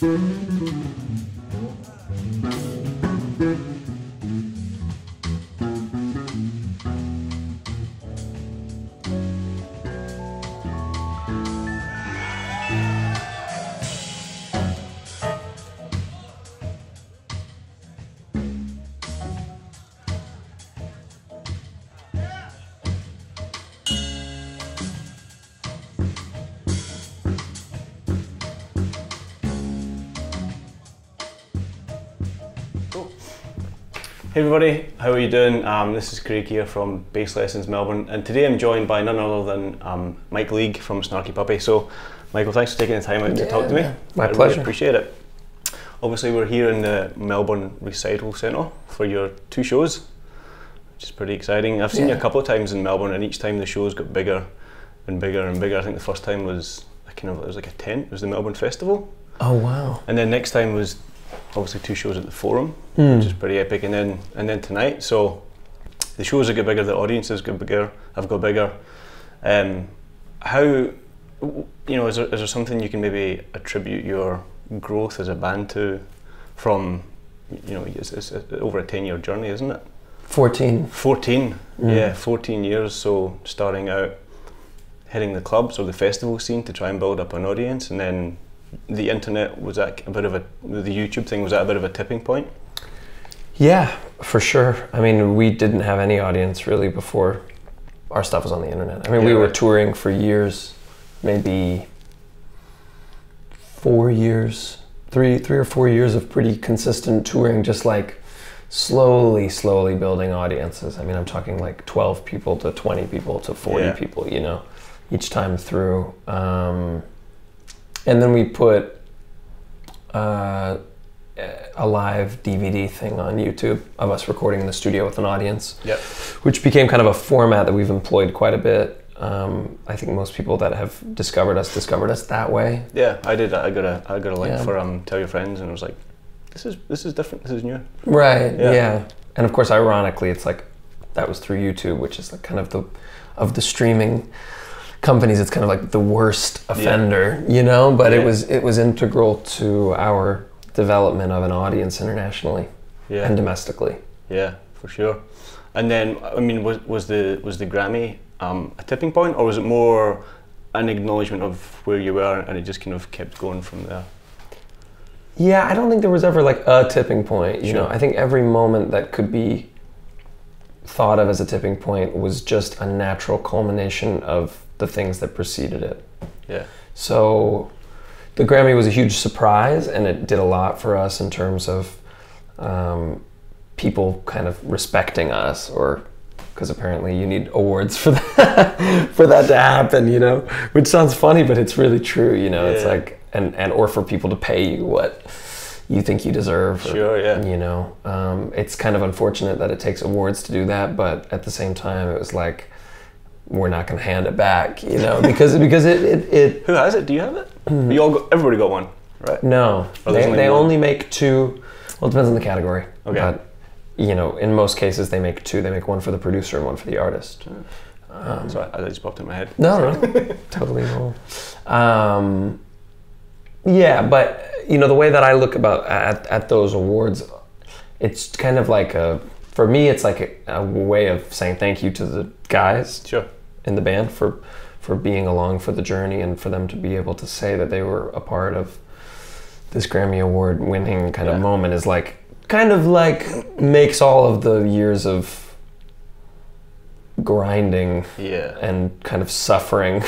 Hey everybody, how are you doing? This is Craig here from Bass Lessons Melbourne, and today I'm joined by none other than Mike League from Snarky Puppy. So Michael, thanks for taking the time out to talk to me. My pleasure. Really appreciate it. Obviously we're here in the Melbourne Recital Centre for your 2 shows, which is pretty exciting. I've seen you a couple of times in Melbourne, and each time the shows got bigger and bigger and bigger. I think the first time was it was like a tent, it was the Melbourne Festival. Oh wow. And then next time was obviously 2 shows at the Forum, which is pretty epic, and then tonight. So the shows have got bigger, the audiences got bigger, have got bigger. How, is there something you can maybe attribute your growth as a band to from, it's over a 10-year journey, isn't it? 14. 14, yeah, 14 years. So starting out, hitting the clubs or the festival scene to try and build up an audience, and then the internet, was that a bit of the YouTube thing, was that a bit of a tipping point? Yeah, for sure. I mean, we didn't have any audience really before our stuff was on the internet. I mean, we were touring for years, maybe 4 years, three or 4 years of pretty consistent touring, just like slowly building audiences. I mean, I'm talking like 12 people to 20 people to 40 people, each time through. And then we put a live DVD thing on YouTube of us recording in the studio with an audience, which became kind of a format that we've employed quite a bit. I think most people that have discovered us that way. Yeah, I did. I got a link for Tell Your Friends, and it was like, this is different. This is new. Right. Yeah. And of course, ironically, it's like that was through YouTube, which is like kind of the streaming companies, it's kind of like the worst offender, but it was integral to our development of an audience internationally and domestically. Yeah, for sure. And then, I mean, was the Grammy a tipping point, or was it more an acknowledgement of where you were and it just kind of kept going from there? Yeah, I don't think there was ever like a tipping point, you know. I think every moment that could be thought of as a tipping point was just a natural culmination of the things that preceded it. Yeah. So the Grammy was a huge surprise, and it did a lot for us in terms of people kind of respecting us, or because apparently you need awards for that for that to happen, which sounds funny, but it's really true, It's like or for people to pay you what you think you deserve. Sure, yeah. It's kind of unfortunate that it takes awards to do that, but at the same time, it was like, we're not going to hand it back, because it. Who has it? Do you have it? Everybody got one, right? No, they only make 2. Well, it depends on the category. Okay. But in most cases, they make 2. They make one for the producer and one for the artist. Sorry, that just popped in my head. No, totally normal. Yeah, but the way that I look at those awards, it's kind of like for me, it's like a way of saying thank you to the guys in the band for being along for the journey, and for them to be able to say that they were a part of this Grammy Award winning kind of moment is kind of makes all of the years of grinding and kind of suffering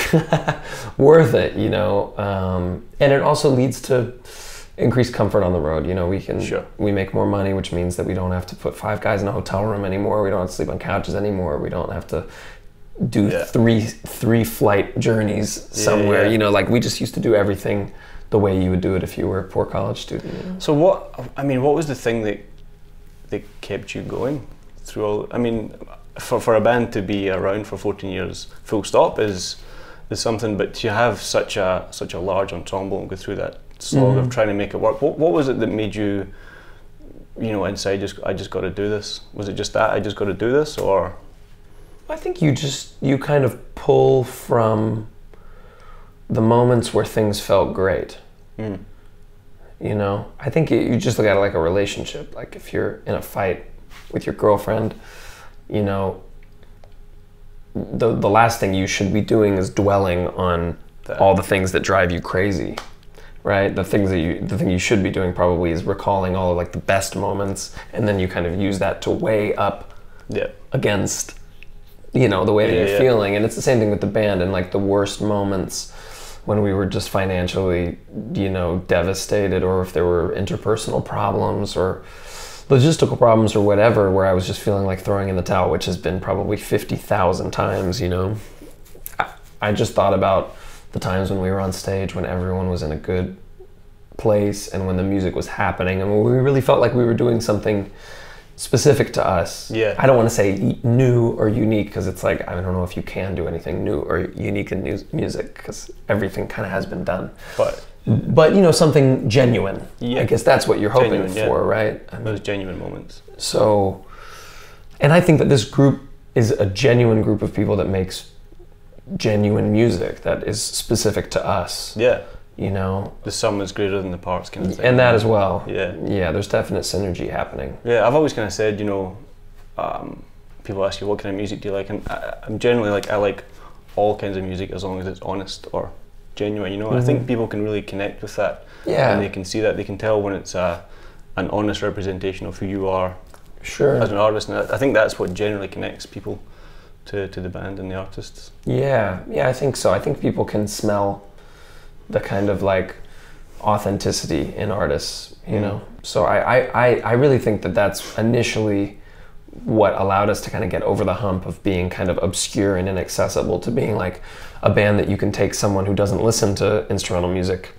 worth it, and it also leads to increased comfort on the road. We make more money, which means that we don't have to put 5 guys in a hotel room anymore. We don't have to sleep on couches anymore. We don't have to do three flight journeys somewhere. We just used to do everything the way you would do it if you were a poor college student. So what was the thing that kept you going through all? I mean, for a band to be around for 14 years full stop is something, but to have such a large ensemble and go through that slog of trying to make it work, what was it that made you, inside, I just got to do this? Was it just that I just got to do this, or? I think you kind of pull from the moments where things felt great. You know, I think you just look at it like a relationship. Like if you're in a fight with your girlfriend, you know, the last thing you should be doing is dwelling on all the things that drive you crazy, right? The thing you should be doing probably is recalling all of like the best moments, and then you kind of use that to weigh up against, you know, the way that you're feeling. And it's the same thing with the band, and like the worst moments when we were just financially, you know, devastated, or if there were interpersonal problems or logistical problems or whatever, where I was just feeling like throwing in the towel, which has been probably 50,000 times, you know. I just thought about the times when we were on stage, when everyone was in a good place and when the music was happening, and when we really felt like we were doing something specific to us. Yeah. I don't want to say new or unique, because it's like, I don't know if you can do anything new or unique in music, because everything kind of has been done. But you know, something genuine. Yeah. I guess that's what you're hoping for, right? I mean, those genuine moments. So, and I think that this group is a genuine group of people that makes genuine music that is specific to us. Yeah. You know, the sum is greater than the parts kind of thing. And that as well. Yeah. Yeah, there's definite synergy happening. Yeah, I've always kind of said, you know, people ask you what kind of music do you like, and I'm generally like, I like all kinds of music as long as it's honest or genuine, you know. I think people can really connect with that. Yeah. And they can see that, they can tell when it's an honest representation of who you are as an artist, and I think that's what generally connects people to the band and the artists. Yeah, I think so. I think people can smell the kind of like authenticity in artists, you know. So I really think that that's initially what allowed us to kind of get over the hump of being kind of obscure and inaccessible to being like a band that you can take someone who doesn't listen to instrumental music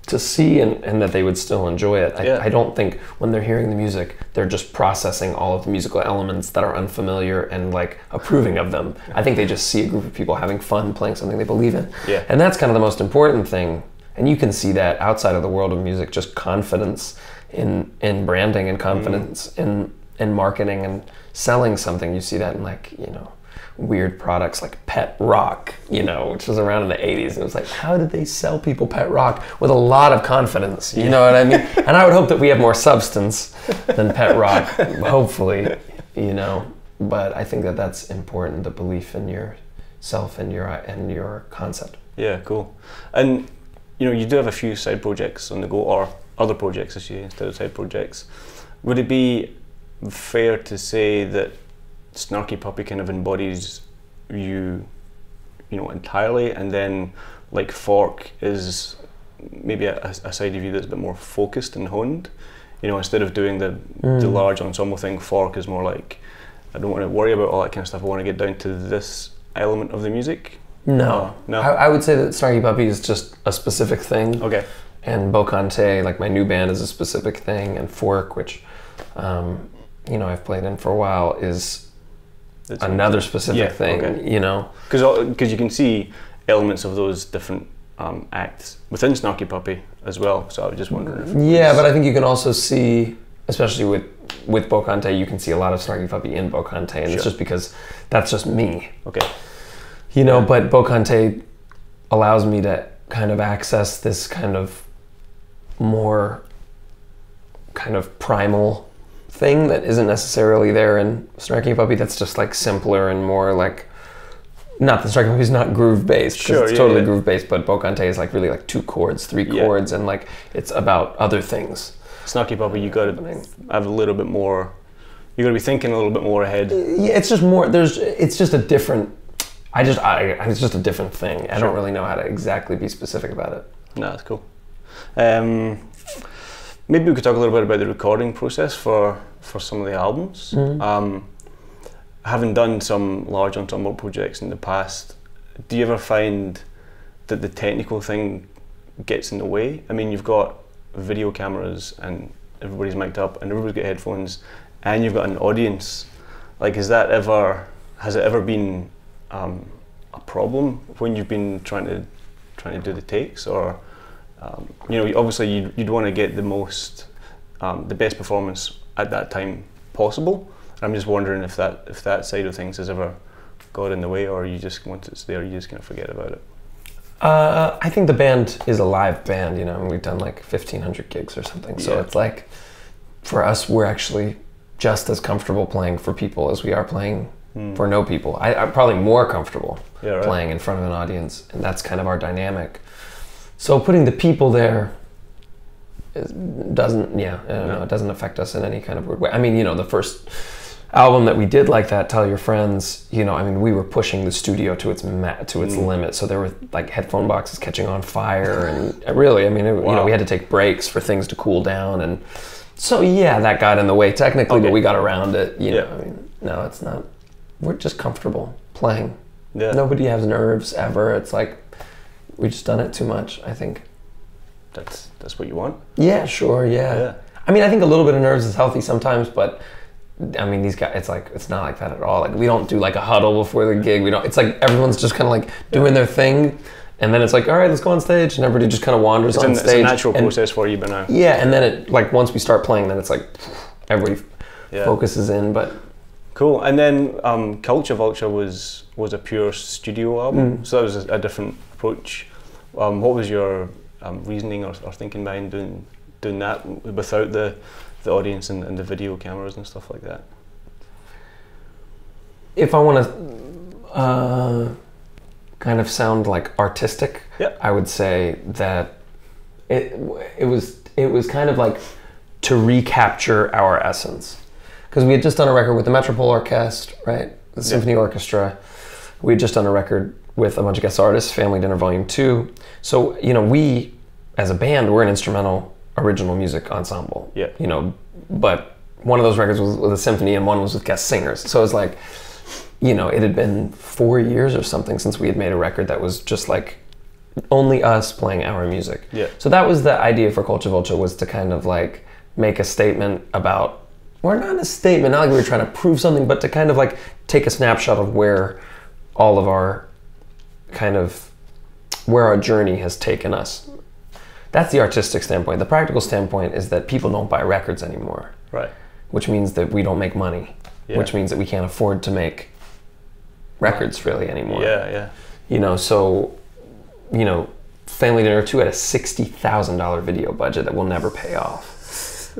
to see, and that they would still enjoy it. I don't think when they're hearing the music, they're just processing all of the musical elements that are unfamiliar and like approving of them. I think they just see a group of people having fun playing something they believe in. Yeah. And that's kind of the most important thing. And you can see that outside of the world of music, just confidence in branding and confidence in marketing and selling something. You see that in like, you know, weird products like Pet Rock, you know, which was around in the 80s, and it was like, how did they sell people Pet Rock with a lot of confidence? You know what I mean? And I would hope that we have more substance than Pet Rock, hopefully, you know. But I think that that's important, the belief in yourself and your concept. Yeah, cool. And you know, you do have a few side projects on the go, or other projects, I should say, instead of side projects. Would it be fair to say that Snarky Puppy kind of embodies you know, entirely, and then like Forq is maybe a side of you that's a bit more focused and honed? You know, instead of doing the large ensemble thing, Forq is more like, I don't want to worry about all that kind of stuff, I want to get down to this element of the music. No. I would say that Snarky Puppy is just a specific thing. Okay. And Bokante, like my new band, is a specific thing, and Forq, which you know, I've played in for a while, is another specific thing, you know. Because you can see elements of those different acts within Snarky Puppy as well, so I was just wondering if but I think you can also see, especially with Bokante, you can see a lot of Snarky Puppy in Bokante, and it's just because that's just me. Okay. You know, but Bokante allows me to kind of access this kind of more kind of primal thing that isn't necessarily there in Snarky Puppy. That's just like simpler and more like, not that Snarky Puppy is not groove based, because it's totally groove based, but Bokante is like really like 2 chords, 3 chords, and like it's about other things. Snarky Puppy, you gotta have a little bit more, you gotta be thinking a little bit more ahead. Yeah, it's just more, it's just a different, it's just a different thing. I don't really know how to exactly be specific about it. No, that's cool. Maybe we could talk a little bit about the recording process for some of the albums. Having done some large ensemble projects in the past, do you ever find that the technical thing gets in the way? I mean, you've got video cameras and everybody's mic'd up and everybody's got headphones and you've got an audience. Like, has it ever been a problem when you've been trying to do the takes, or you know, obviously you'd want to get the best performance at that time possible. I'm just wondering if that side of things has ever got in the way, or you just, once it's there, you just kind of forget about it. I think the band is a live band, you know, and we've done like 1,500 gigs or something. So it's like, for us, we're actually just as comfortable playing for people as we are playing for no people. I'm probably more comfortable playing in front of an audience, and that's kind of our dynamic. So putting the people there doesn't, it doesn't affect us in any kind of weird way. I mean, you know, the first album that we did like that, Tell Your Friends, you know, I mean, we were pushing the studio to its limit. So there were like headphone boxes catching on fire, and really, I mean, you know, we had to take breaks for things to cool down, and so yeah, that got in the way technically, but we got around it. You know, I mean, no, it's not. We're just comfortable playing. Yeah. Nobody has nerves ever. It's like we've just done it too much, I think. That's what you want? Yeah, sure, yeah. I mean, I think a little bit of nerves is healthy sometimes, but I mean, these guys, it's not like that at all. Like, we don't do like a huddle before the gig. It's like everyone's just kind of like doing their thing, and then it's like, all right, let's go on stage, and everybody just kind of wanders on stage. It's a natural process for you, but now. Yeah, and then it, like, once we start playing, then it's like everybody focuses in, but. Cool, and then Culture Vulture was a pure studio album, so that was a different approach. What was your reasoning or thinking behind doing that without the audience and the video cameras and stuff like that? If I want to kind of sound like artistic, I would say that it was kind of like to recapture our essence, because we had just done a record with the Metropole Orchestra, right? The Symphony Orchestra. We had just done a record with a bunch of guest artists, Family Dinner Volume 2. So, you know, we as a band, we're an instrumental original music ensemble. Yeah. You know, but one of those records was with a symphony and one was with guest singers. So it was like, you know, it had been 4 years or something since we had made a record that was just like only us playing our music. Yeah. So that was the idea for Culture Vulture, was to kind of like make a statement about, or not a statement, not like we were trying to prove something, but to kind of like take a snapshot of where all of our kind of, where our journey has taken us. That's the artistic standpoint. The practical standpoint is that people don't buy records anymore. Right. Which means that we don't make money. Yeah. Which means that we can't afford to make records really anymore. Yeah, yeah. You know, so, you know, Family Dinner 2 had a $60,000 video budget that will never pay off.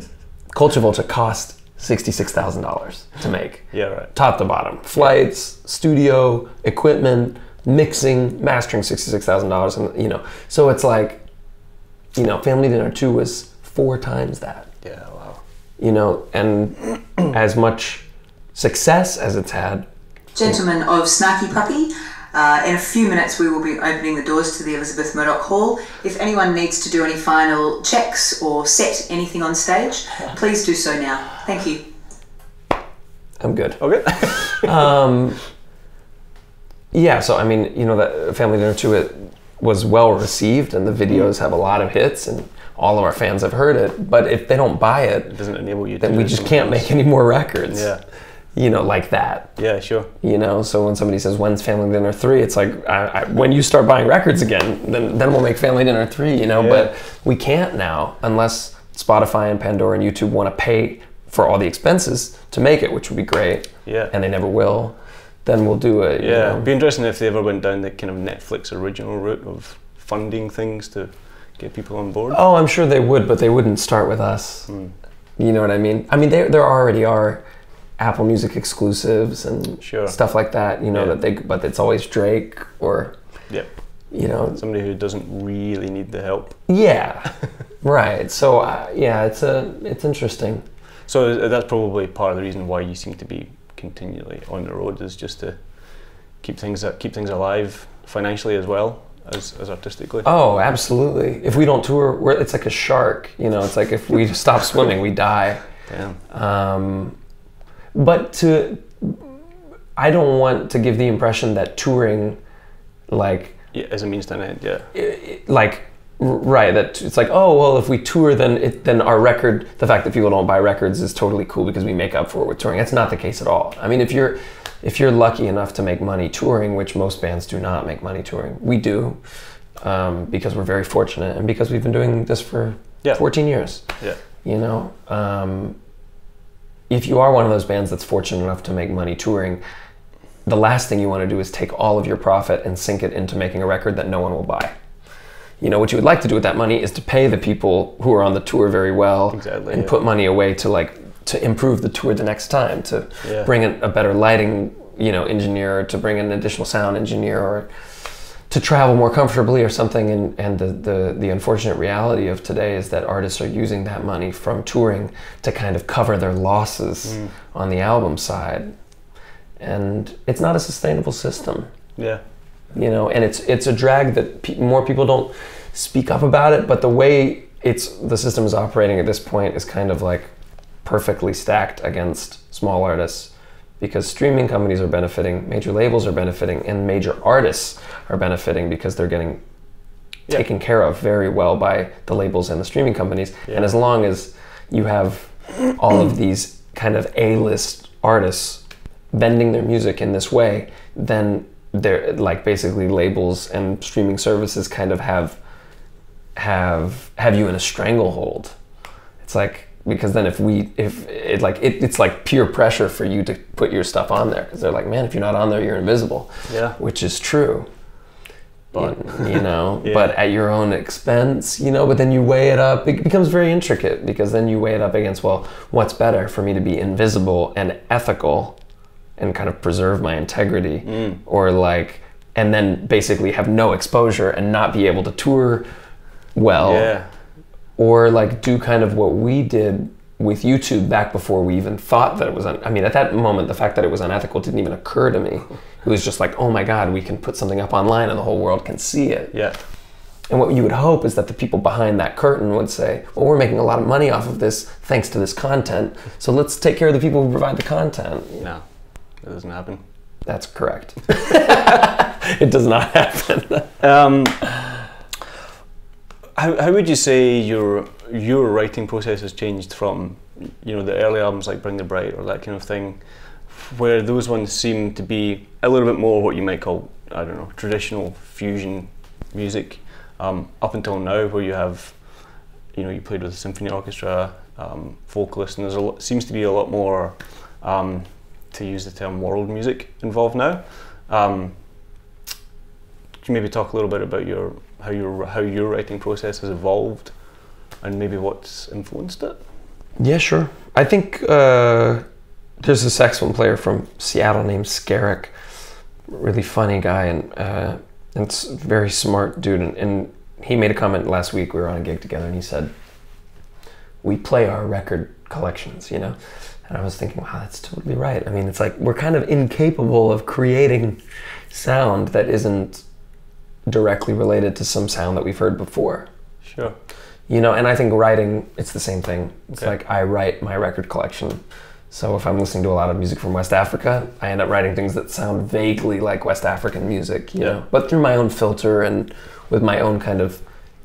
Culture Vulture cost $66,000 to make. Yeah, right. Top to bottom. Flights, studio, equipment, mixing, mastering, $66,000, and you know, so it's like, you know, Family Dinner 2 was 4 times that. Yeah, wow. You know, and as much success as it's had. Gentlemen of Snarky Puppy, in a few minutes we will be opening the doors to the Elizabeth Murdoch Hall. If anyone needs to do any final checks or set anything on stage, please do so now. Thank you. I'm good. Okay. Yeah, so I mean, you know, that Family Dinner 2, it was well received, and the videos have a lot of hits, and all of our fans have heard it. But if they don't buy it, it doesn't enable you. Then we just can't make any more records. Yeah. You know, like that. Yeah, sure. You know, so when somebody says, when's Family Dinner 3? It's like, when you start buying records again, then we'll make Family Dinner 3, you know, but we can't now unless Spotify and Pandora and YouTube want to pay for all the expenses to make it, which would be great. Yeah. And they never will. Then we'll do it. Yeah, you know. It'd be interesting if they ever went down the kind of Netflix original route of funding things to get people on board. Oh, I'm sure they would, but they wouldn't start with us. You know what I mean? I mean, there already are Apple Music exclusives and stuff like that, you know, but it's always Drake or, you know. Somebody who doesn't really need the help. Yeah, right. So, yeah, it's interesting. So that's probably part of the reason why you seem to be continually on the road, is just to keep things alive financially as well as artistically. Oh, absolutely. If we don't tour, it's like a shark, you know. It's like if we stop swimming, we die. Damn. But I don't want to give the impression that touring, like, as a means to an end, like, right, that it's like, oh well, if we tour, then our record, the fact that people don't buy records is totally cool because we make up for it with touring. That's not the case at all. I mean, if you're lucky enough to make money touring, which most bands do not make money touring, we do, because we're very fortunate and because we've been doing this for 14 years. Yeah. You know, if you are one of those bands that's fortunate enough to make money touring, the last thing you want to do is take all of your profit and sink it into making a record that no one will buy. You know, what you would like to do with that money is to pay the people who are on the tour very well, and put money away to improve the tour the next time, to bring in a better lighting, you know, engineer, to bring in an additional sound engineer, or to travel more comfortably or something. And the unfortunate reality of today is that artists are using that money from touring to kind of cover their losses on the album side. And it's not a sustainable system. Yeah. You know, and it's a drag that more people don't speak up about it, but the way the system is operating at this point is kind of like perfectly stacked against small artists, because streaming companies are benefiting, major labels are benefiting, and major artists are benefiting because they're getting taken care of very well by the labels and the streaming companies. And as long as you have all of these kind of A-list artists vending their music in this way, then they're like basically labels and streaming services kind of have you in a stranglehold. It's like, because then it's like peer pressure for you to put your stuff on there, because they're like, man, if you're not on there, you're invisible. Yeah, which is true. But you know, but at your own expense, you know. But then you weigh it up. It becomes very intricate, because then you weigh it up against, well, what's better, for me to be invisible and ethical and kind of preserve my integrity, or like, and then basically have no exposure and not be able to tour well, or like do kind of what we did with YouTube back before we even thought that it was, I mean, at that moment, the fact that it was unethical didn't even occur to me. It was just like, oh my God, we can put something up online and the whole world can see it. Yeah. And what you would hope is that the people behind that curtain would say, well, we're making a lot of money off of this thanks to this content, so let's take care of the people who provide the content. No, it doesn't happen. That's correct. It does not happen. How would you say your writing process has changed from, you know, the early albums like Bring the Bright or that kind of thing, where those ones seem to be a little bit more what you might call, I don't know, traditional fusion music, up until now, where you have, you know, you played with a symphony orchestra, vocalist, and there's seems to be a lot more, to use the term, world music involved now. Could you maybe talk a little bit about how your writing process has evolved, and maybe what's influenced it? Yeah, sure. I think there's a saxophone player from Seattle named Scarrick, really funny guy, and it's a very smart dude. And he made a comment last week. We were on a gig together, and he said, "We play our record collections," you know. And I was thinking, wow, that's totally right. I mean, it's like we're kind of incapable of creating sound that isn't directly related to some sound that we've heard before. Sure. You know, and I think writing, it's the same thing. It's like I write my record collection. So if I'm listening to a lot of music from West Africa, I end up writing things that sound vaguely like West African music, you know, but through my own filter and with my own kind of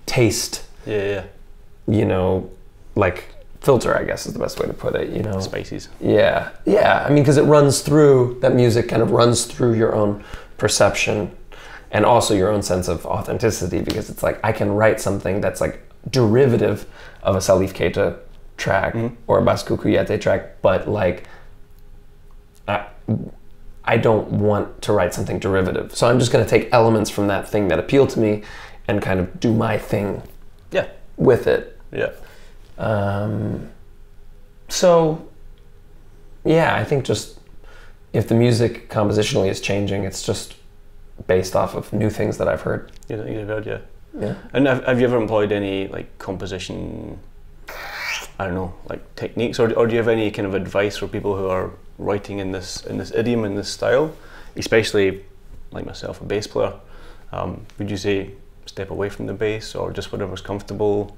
taste. You know, like filter, I guess is the best way to put it, you know. Spices. Yeah. I mean, because it runs through, that music kind of runs through your own perception and also your own sense of authenticity, because it's like I can write something that's like derivative of a Salif Keita track or a Bass Kukuyate track, but like I don't want to write something derivative. So I'm just going to take elements from that thing that appeal to me and kind of do my thing with it. So yeah, I think just if the music compositionally is changing, it's just based off of new things that I've heard. You've heard, yeah. And have you ever employed any like composition, I don't know, like techniques, or do you have any kind of advice for people who are writing in this idiom, in this style, especially like myself, a bass player? Would you say step away from the bass, or just whatever's comfortable?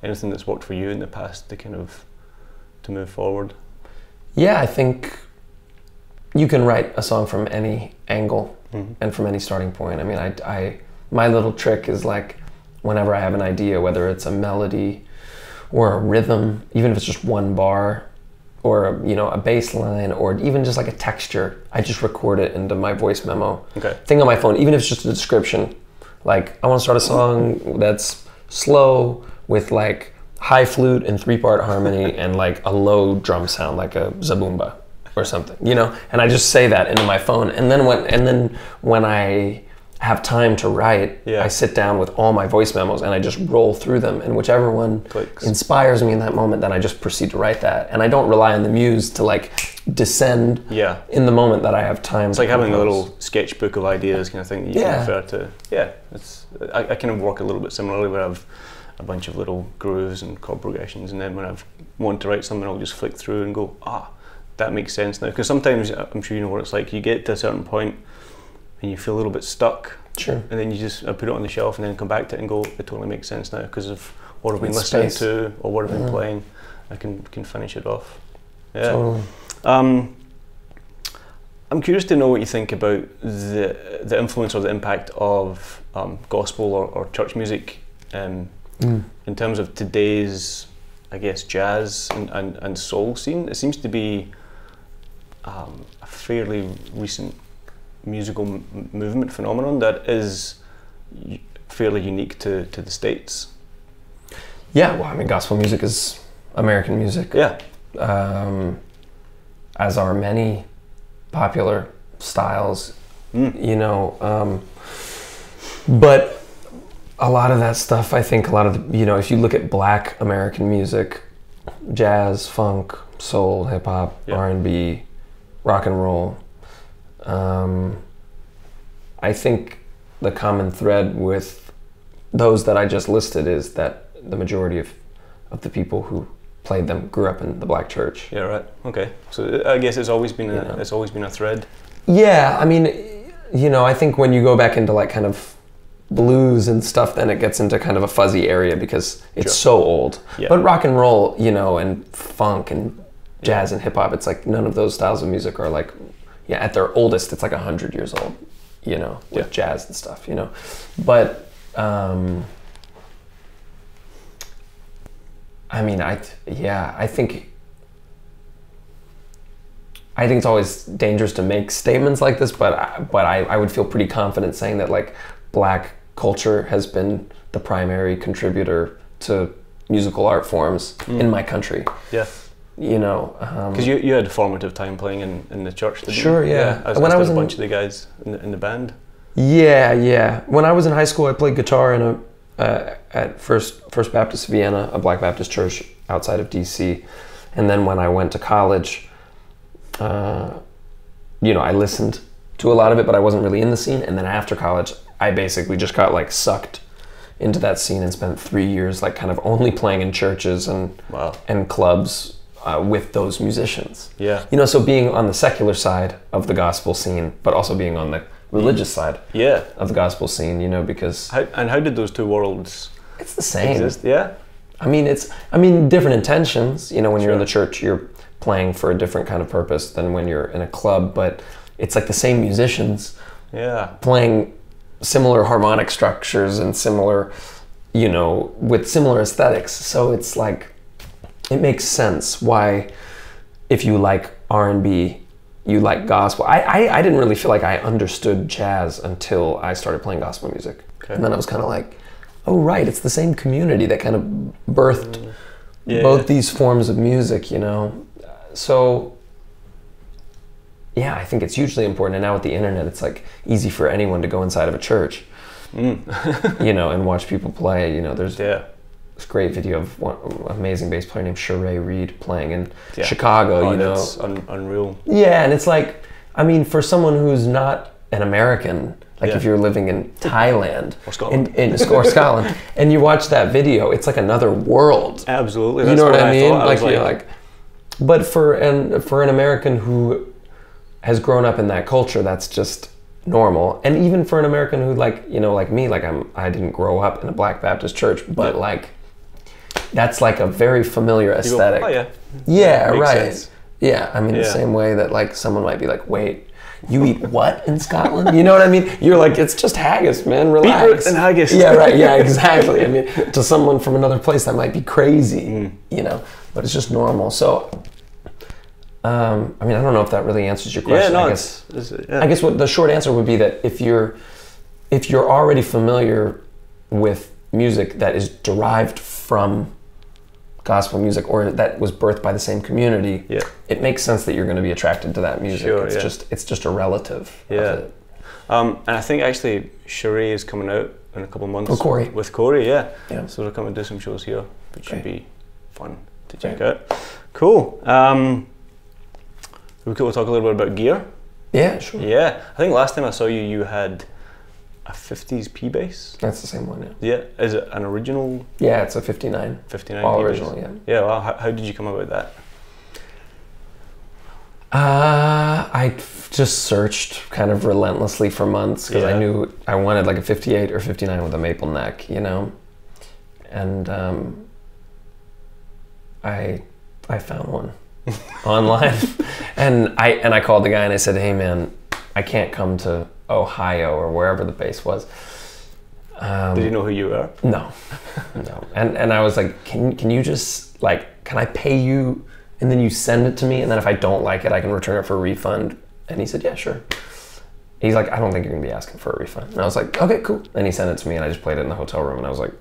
Anything that's worked for you in the past to move forward? Yeah, I think you can write a song from any angle and from any starting point. I mean, my little trick is like, whenever I have an idea, whether it's a melody or a rhythm, even if it's just one bar, or you know, a bass line, or even just like a texture, I just record it into my voice memo thing on my phone, even if it's just a description. Like, I want to start a song that's slow with like high flute and 3-part harmony and like a low drum sound, like a zabumba. or something, you know? And I just say that into my phone. And then when I have time to write, I sit down with all my voice memos and I just roll through them, and whichever one inspires me in that moment, then I just proceed to write that. And I don't rely on the muse to like descend in the moment that I have time. It's like having a little sketchbook of ideas kind of thing that you can refer to. Yeah, I kind of work a little bit similarly, where I have a bunch of little grooves and chord progressions, and then when I want to write something, I'll just flick through and go, that makes sense now. Because sometimes, I'm sure you know what it's like, you get to a certain point and you feel a little bit stuck. Sure. And then you just put it on the shelf and then come back to it and go, it totally makes sense now because of what I've been listening to or what I've been playing. I can finish it off. Yeah. Totally. I'm curious to know what you think about the influence or the impact of gospel or church music in terms of today's, I guess, jazz and soul scene. It seems to be a fairly recent musical movement phenomenon that is fairly unique to the States. Yeah, well, I mean, gospel music is American music. Yeah. As are many popular styles, you know. But a lot of that stuff, I think a lot of the, you know, if you look at Black American music, jazz, funk, soul, hip hop, R&B, rock and roll, I think the common thread with those that I just listed is that the majority of the people who played them grew up in the Black church. Yeah, right. Okay. So I guess it's always been it's always been a thread. Yeah, I mean, you know, I think when you go back into like kind of blues and stuff, then it gets into kind of a fuzzy area because it's so old. Yeah. But rock and roll, you know, and funk and jazz and hip hop, it's like none of those styles of music are like, at their oldest, it's like 100 years old, you know, with jazz and stuff, you know. But I mean, I think it's always dangerous to make statements like this, but I would feel pretty confident saying that like Black culture has been the primary contributor to musical art forms in my country. Yeah. You know, because you had a formative time playing in the church. Sure, yeah. When I was a bunch of the guys in the band. Yeah. When I was in high school, I played guitar in at First Baptist Vienna, a Black Baptist church outside of DC, and then when I went to college, you know, I listened to a lot of it, but I wasn't really in the scene. And then after college, I basically just got like sucked into that scene and spent 3 years like kind of only playing in churches and clubs. With those musicians. Yeah. You know, so being on the secular side of the gospel scene, but also being on the religious side of the gospel scene, you know, because... How did those two worlds It's the same. Exist? Yeah. I mean, different intentions. You know, when you're in the church, you're playing for a different kind of purpose than when you're in a club, but it's like the same musicians playing similar harmonic structures and similar, you know, with similar aesthetics. So it's like... It makes sense why, if you like R&B, you like gospel. I didn't really feel like I understood jazz until I started playing gospel music. Okay. And then I was kind of like, oh, right, it's the same community that kind of birthed both these forms of music, you know? So, yeah, I think it's hugely important. And now with the internet, it's like easy for anyone to go inside of a church, you know, and watch people play. You know, there's... this great video of one amazing bass player named Sheree Reed playing in Chicago, you know. That's unreal. Yeah, and it's like, I mean, for someone who's not an American, like if you're living in Thailand or Scotland, or Scotland, and you watch that video, it's like another world. Absolutely, you know what I mean? Like, but for an American who has grown up in that culture, that's just normal. And even for an American who, like, you know, like me, like I didn't grow up in a Black Baptist church, but like. That's like a very familiar aesthetic. Go, right. Sense. Yeah, I mean the same way that like someone might be like, wait, you eat what in Scotland? You know what I mean? You're like, it's just haggis, man, relax. Beetroot and haggis. Yeah, right, yeah, exactly. I mean, to someone from another place that might be crazy, you know, but it's just normal. So, I mean, I don't know if that really answers your question. Yeah, no, I guess what the short answer would be that if you're already familiar with music that is derived from gospel music or that was birthed by the same community, it makes sense that you're going to be attracted to that music. Sure, it's just a relative. Yeah. Of it. And I think actually Sheree is coming out in a couple of months. Oh, Corey. With Corey, yeah. So they're coming to do some shows here, which should be fun to check out. Cool. We could talk a little bit about gear. Yeah, sure. Yeah, I think last time I saw you, you had a 50s P bass. That's the same one, Yeah, is it an original? Yeah, it's a 59. 59 All P original, bass? yeah. Yeah, well, how did you come about that? I just searched kind of relentlessly for months because I knew I wanted like a 58 or 59 with a maple neck, you know? And I found one online and I called the guy and I said, hey man, I can't come to Ohio or wherever the bass was. Did you know who you were? No. And I was like, can you just like, can I pay you and then you send it to me and then if I don't like it, I can return it for a refund? And he said, yeah, sure. He's like, I don't think you're gonna be asking for a refund. And I was like, okay, cool. And he sent it to me and I just played it in the hotel room and I was like,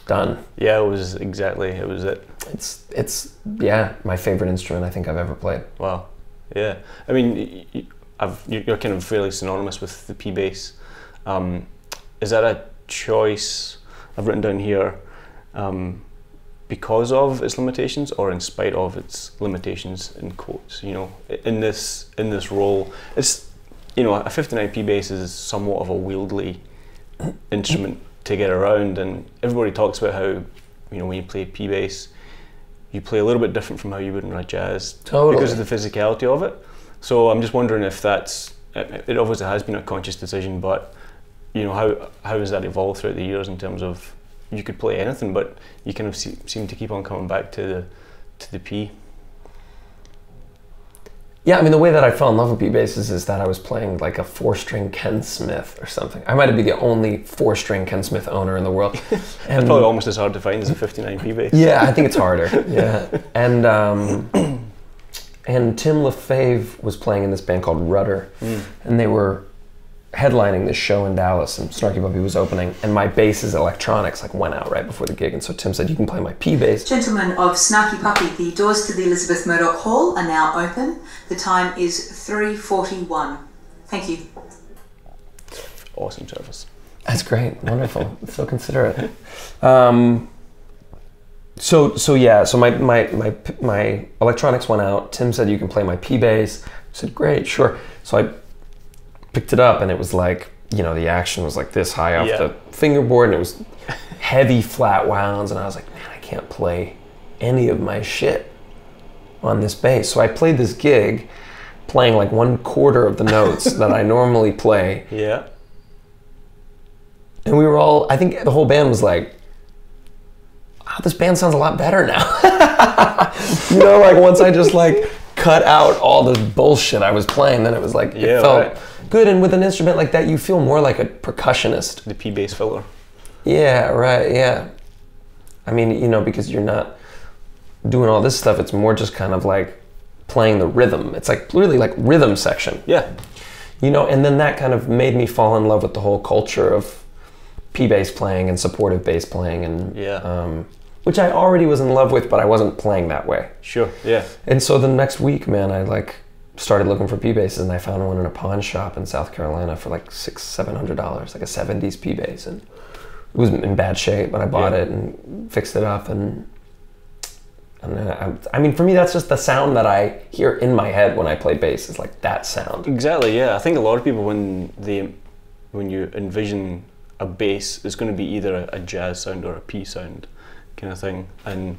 done. Yeah, it was it. It's my favorite instrument I think I've ever played. Wow. Yeah. I mean, you're kind of fairly synonymous with the P bass. Is that a choice I've written down here because of its limitations or in spite of its limitations in quotes? You know, in this role, it's, you know, a 59 P bass is somewhat of a wieldy instrument to get around, and everybody talks about how, you know, when you play P bass, you play a little bit different from how you would in a jazz because of the physicality of it. So I'm just wondering if that's, it obviously has been a conscious decision, but you know, how has that evolved throughout the years in terms of you could play anything, but you kind of seem to keep on coming back to the P. Yeah, I mean, the way that I fell in love with P basses is that I was playing like a 4-string Ken Smith or something. I might be the only 4-string Ken Smith owner in the world. And it's probably almost as hard to find as a 59 P bass. Yeah, I think it's harder. Yeah, and Tim LaFave was playing in this band called Rudder, and they were headlining this show in Dallas, and Snarky Puppy was opening, and my bass's electronics like went out right before the gig, and so Tim said, you can play my P bass. Gentlemen of Snarky Puppy, the doors to the Elizabeth Murdoch Hall are now open. The time is 3:41. Thank you. Awesome service. That's great, wonderful, so considerate. So my electronics went out. Tim said, you can play my P bass. I said, great, sure. So I picked it up and it was like, you know, the action was like this high off the fingerboard and it was heavy flat wounds, and I was like, man, I can't play any of my shit on this bass. So I played this gig playing like 1/4 of the notes that I normally play. Yeah. And we were all, I think the whole band was like, wow, this band sounds a lot better now. You know, like once I just like cut out all the bullshit I was playing, then it was like, it felt good. And with an instrument like that, you feel more like a percussionist. The P bass filler. Yeah, right, yeah. I mean, you know, because you're not doing all this stuff, it's more just kind of like playing the rhythm. It's like really like rhythm section. Yeah. You know, and then that kind of made me fall in love with the whole culture of P bass playing and supportive bass playing, and which I already was in love with, but I wasn't playing that way. Sure, yeah. And so the next week, man, I like started looking for P basses, and I found one in a pawn shop in South Carolina for like $600-700, like a 70s P bass, and it was in bad shape, but I bought it and fixed it up, and then I mean, for me, that's just the sound that I hear in my head when I play bass, is like that sound. Exactly, yeah. I think a lot of people, when you envision a bass, it's going to be either a jazz sound or a P sound kind of thing. And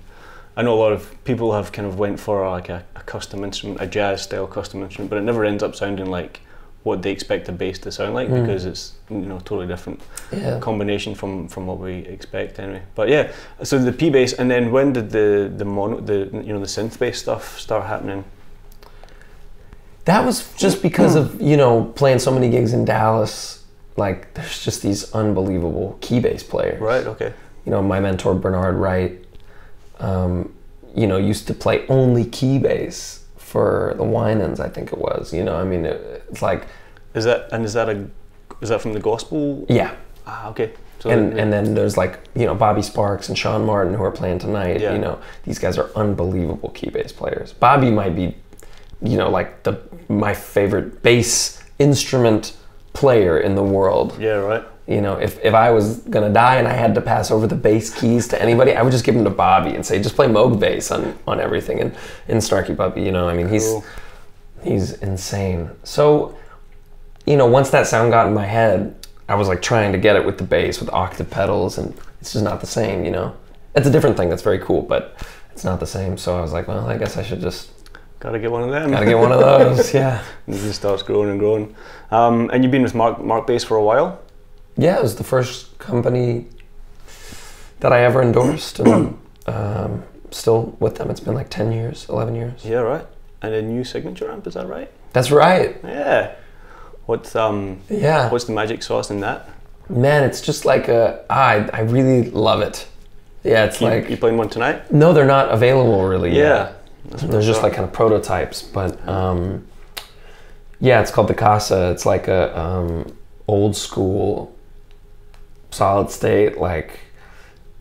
I know a lot of people have kind of went for like a custom instrument, a jazz style custom instrument, but it never ends up sounding like what they expect a bass to sound like, because it's, you know, totally different combination from what we expect anyway. But yeah, so the P bass, and then when did the synth bass stuff start happening? That was just because of, you know, playing so many gigs in Dallas. Like, there's just these unbelievable key bass players. Right, okay. You know, my mentor, Bernard Wright, you know, used to play only key bass for the Winans, I think it was. You know, I mean, it's like... Is that from the gospel? Yeah. Ah, okay. So and then there's like, you know, Bobby Sparks and Sean Martin who are playing tonight. Yeah. You know, these guys are unbelievable key bass players. Bobby might be, you know, like my favorite bass instrument player in the world. Yeah, right. You know, if I was gonna die and I had to pass over the bass keys to anybody, I would just give them to Bobby and say, just play Moog bass on everything. And in Snarky Puppy, you know, I mean, Cool. he's insane. So, you know, once that sound got in my head, I was like trying to get it with the bass, with octave pedals, and it's just not the same, you know? It's a different thing that's very cool, but it's not the same. So I was like, well, I guess I should just... Gotta get one of them. Gotta get one of those, yeah. And it just starts growing and growing. And you've been with Mark Bass for a while? Yeah, it was the first company that I ever endorsed, and still with them. It's been like 10 years, 11 years. Yeah, right. And a new signature amp, is that right? That's right. Yeah. What's the magic sauce in that? Man, it's just like I really love it. Yeah, it's like... You playing one tonight? No, they're not available really Yeah. yet. They're just like kind of prototypes, but yeah, it's called the Casa. It's like a old school solid state, like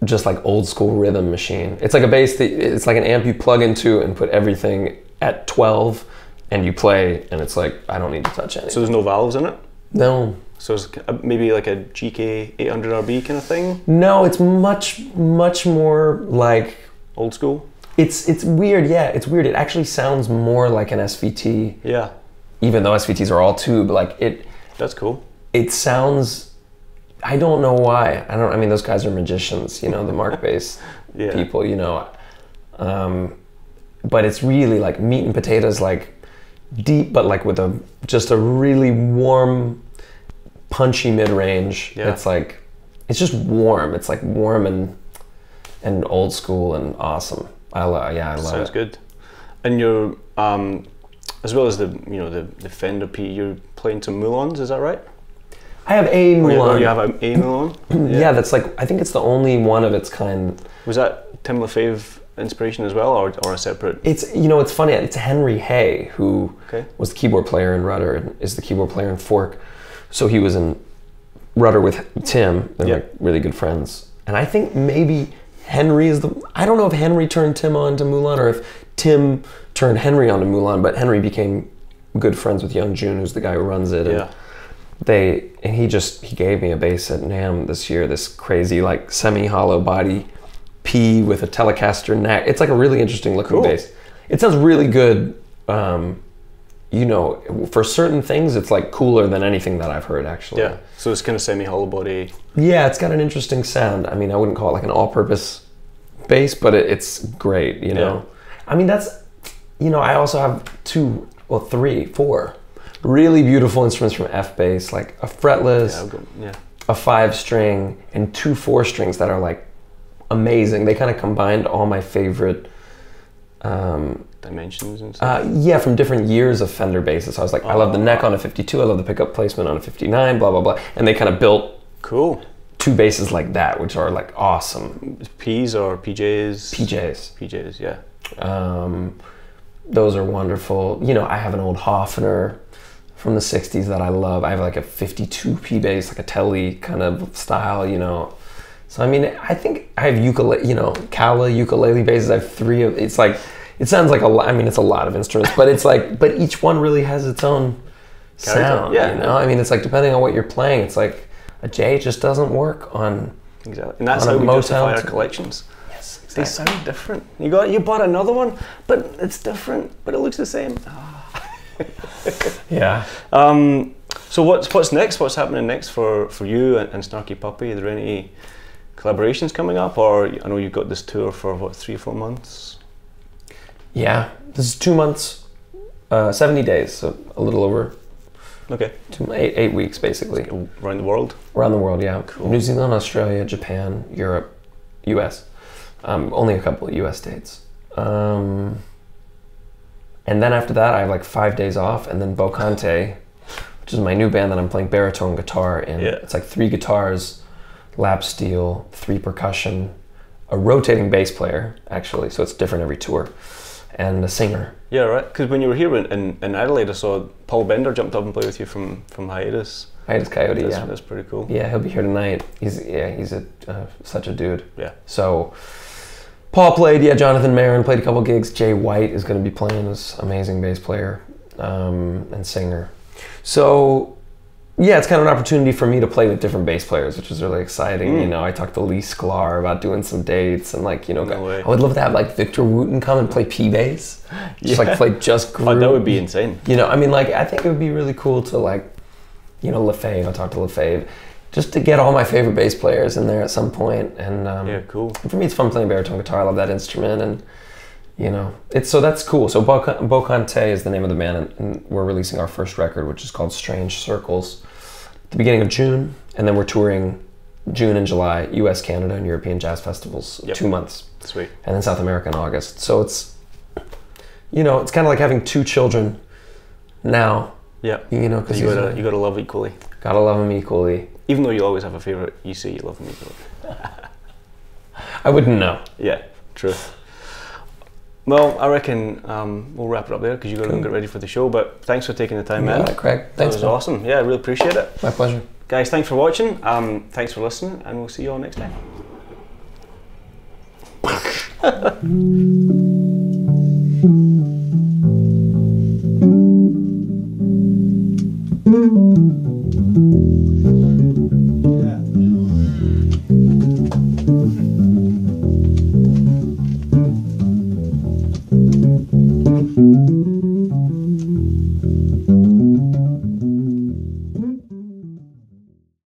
just like old school rhythm machine. It's like a bass that it's like an amp you plug into and put everything at 12 and you play, and it's like I don't need to touch anything. So there's no valves in it? No. So it's maybe like a GK 800RB kind of thing? No, it's much more like Old school? it's weird. Yeah, it's weird. It actually sounds more like an SVT. Yeah. Even though SVTs are all tube, like it. That's cool. It sounds. I don't know why. I mean, those guys are magicians, you know, the Mark Bass Yeah. people, you know. But it's really like meat and potatoes, like deep, but like with just a really warm, punchy mid-range. Yeah. It's just warm. It's like warm and old school and awesome. I love it. Sounds good. And you're as well as the Fender P, you're playing some Moulins, is that right? I have a Moulin. Oh, you have a Moulin? Yeah, that's like, I think it's the only one of its kind. Was that Tim LaFave inspiration as well, or a separate? It's, you know, it's funny. It's Henry Hay, who Okay. was the keyboard player in Rudder and is the keyboard player in Forq. So he was in Rudder with Tim. They're like really good friends. And I think maybe Henry is I don't know if Henry turned Tim on to Moulin or if Tim turned Henry on to Moulin, but Henry became good friends with Young Jun, who's the guy who runs it. And he gave me a bass at NAMM this year, this crazy like semi-hollow body P with a Telecaster neck. It's like a really interesting looking bass. It sounds really good. You know, for certain things, it's like cooler than anything that I've heard actually. Yeah, so it's kind of semi-hollow body. Yeah, it's got an interesting sound. I mean, I wouldn't call it like an all-purpose bass, but it's great, you know. Yeah. I mean, that's, you know, I also have 4 really beautiful instruments from F-Bass, like a fretless, a 5-string, and 2 4-strings that are like amazing. They kind of combined all my favorite dimensions and stuff. Yeah, from different years of Fender basses. I was like, I love the neck on a 52, I love the pickup placement on a 59, blah, blah, blah. And they kind of built 2 basses like that, which are like awesome. Ps or PJs? PJs, yeah. Those are wonderful. You know, I have an old Hofner from the 60s that I love. I have like a 52 P bass, like a Telly kind of style, you know. So, I mean, I think I have Kala ukulele basses. I have 3 of, it's like, it sounds like a lot, I mean, it's a lot of instruments, but it's like, but each one really has its own sound, you know? I mean, it's like, depending on what you're playing, it's like, a J just doesn't work on. Exactly. And that's how we justify our collections. Yes, exactly. They sound different. You bought another one, but it's different, but it looks the same. Yeah. So what's next? What's happening next for you and Snarky Puppy? Are there any collaborations coming up, or I know you've got this tour for what, 3 or 4 months? Yeah, this is 2 months, 70 days, so a little over. Okay. 8 weeks basically. Around the world? Around the world, yeah. Cool. New Zealand, Australia, Japan, Europe, US. Only a couple of US dates. And then after that, I have like 5 days off, and then Bokante, which is my new band that I'm playing baritone guitar in. Yeah. It's like 3 guitars, lap steel, 3 percussion, a rotating bass player, actually, so it's different every tour, and a singer. Yeah, right. Because when you were here in Adelaide, I saw Paul Bender jumped up and played with you from hiatus. Itis Coyote, yeah. That's pretty cool. Yeah, he'll be here tonight. He's such a dude. Yeah. So Paul played, Jonathan Marin played a couple gigs. Jay White is going to be playing, this amazing bass player and singer. So yeah, it's kind of an opportunity for me to play with different bass players, which is really exciting. You know, I talked to Lee Sklar about doing some dates, and like, you know, I would love to have like Victor Wooten come and play P-bass. Just like play just groove. Oh, that would be insane. You know, I mean, like, I think it would be really cool to like, you know, Lefebvre, I talked to Lefebvre, just to get all my favorite bass players in there at some point. And yeah, cool. For me, it's fun playing baritone guitar. I love that instrument, and you know, so that's cool. So Bokante is the name of the band, and we're releasing our first record, which is called Strange Circles, at the beginning of June, and then we're touring June and July, US, Canada, and European jazz festivals, 2 months. Sweet. And then South America in August. So it's, you know, it's kind of like having 2 children now. Yeah. You know, because you gotta love equally. Gotta love them equally. Even though you always have a favorite, you say you love them equally. I wouldn't know. Yeah, true. Well, I reckon we'll wrap it up there because you got to get ready for the show. But thanks for taking the time, man. Yeah, Craig. Thanks. That was awesome. Yeah, I really appreciate it. My pleasure. Guys, thanks for watching. Thanks for listening, and we'll see you all next time.